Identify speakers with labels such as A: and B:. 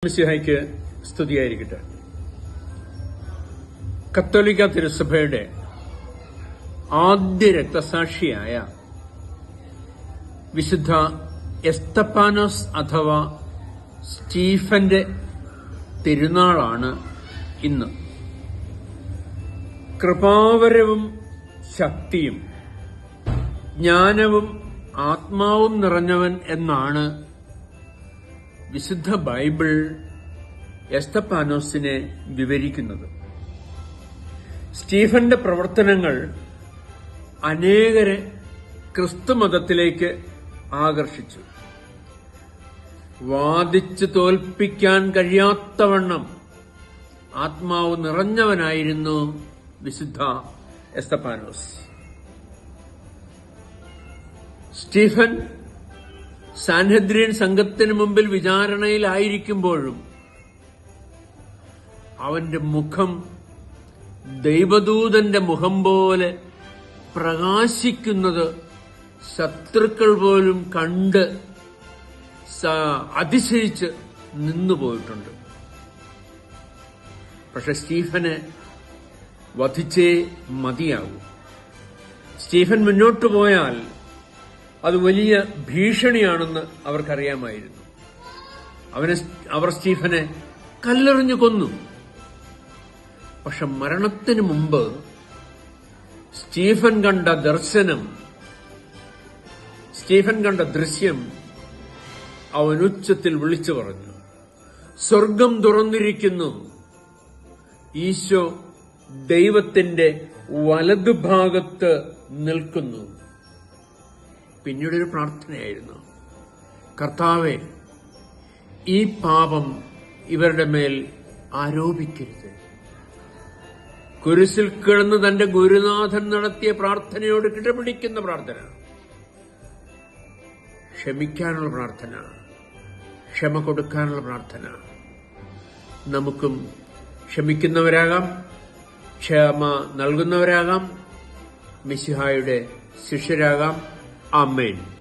A: മിശിഹായ്ക്ക് സ്തുതിയായിരിക്കട്ടെ. കത്തോലിക്ക തിരുസഭയുടെ ആദ്യ രക്തസാക്ഷിയായ വിശുദ്ധ എസ്തപ്പാനോസ് അഥവാ സ്റ്റീഫന്റെ തിരുനാളാണ് ഇന്ന്. കൃപാവരവും ശക്തിയും ജ്ഞാനവും ആത്മാവും നിറഞ്ഞവൻ എന്നാണ് വിശുദ്ധ ബൈബിൾ എസ്തപ്പാനോസിനെ വിവരിക്കുന്നത്. സ്റ്റീഫന്റെ പ്രവർത്തനങ്ങൾ അനേകരെ ക്രിസ്തുമതത്തിലേക്ക് ആകർഷിച്ചു. വാദിച്ചു തോൽപ്പിക്കാൻ കഴിയാത്തവണ്ണം ആത്മാവ് നിറഞ്ഞവനായിരുന്നു വിശുദ്ധ എസ്തപ്പാനോസ്. സ്റ്റീഫൻ സാൻഹെദ്രിൻ സംഘത്തിന് മുമ്പിൽ വിചാരണയിലായിരിക്കുമ്പോഴും അവന്റെ മുഖം ദൈവദൂതന്റെ മുഖം പോലെ പ്രകാശിക്കുന്നത് ശത്രുക്കൾ പോലും കണ്ട് അതിശയിച്ച് നിന്നുപോയിട്ടുണ്ട്. പക്ഷെ സ്റ്റീഫനെ വധിച്ചേ മതിയാകൂ. സ്റ്റീഫൻ മുന്നോട്ടു പോയാൽ അത് വലിയ ഭീഷണിയാണെന്ന് അവർക്കറിയാമായിരുന്നു. അവർ സ്റ്റീഫനെ കല്ലെറിഞ്ഞു കൊന്നു. പക്ഷെ മരണത്തിന് മുമ്പ് സ്റ്റീഫൻ കണ്ട ദൃശ്യം അവൻ ഉച്ചത്തിൽ വിളിച്ചു പറഞ്ഞു, സ്വർഗം തുറന്നിരിക്കുന്നു, ഈശോ ദൈവത്തിന്റെ വലതുഭാഗത്ത് നിൽക്കുന്നു. പിന്നീടൊരു പ്രാർത്ഥനയായിരുന്നു, കർത്താവേ, ഈ പാപം ഇവരുടെ മേൽ ആരോപിക്കരുത്. കുരിശിൽ കിടന്ന് തന്റെ ഗുരുനാഥൻ നടത്തിയ പ്രാർത്ഥനയോട് കിടപിടിക്കുന്ന പ്രാർത്ഥന, ക്ഷമിക്കാനുള്ള പ്രാർത്ഥന, ക്ഷമ കൊടുക്കാനുള്ള പ്രാർത്ഥന. നമുക്കും ക്ഷമിക്കുന്നവരാകാം, ക്ഷമ നൽകുന്നവരാകാം, മിശിഹായുടെ ശിഷ്യരാകാം. ആമേൻ.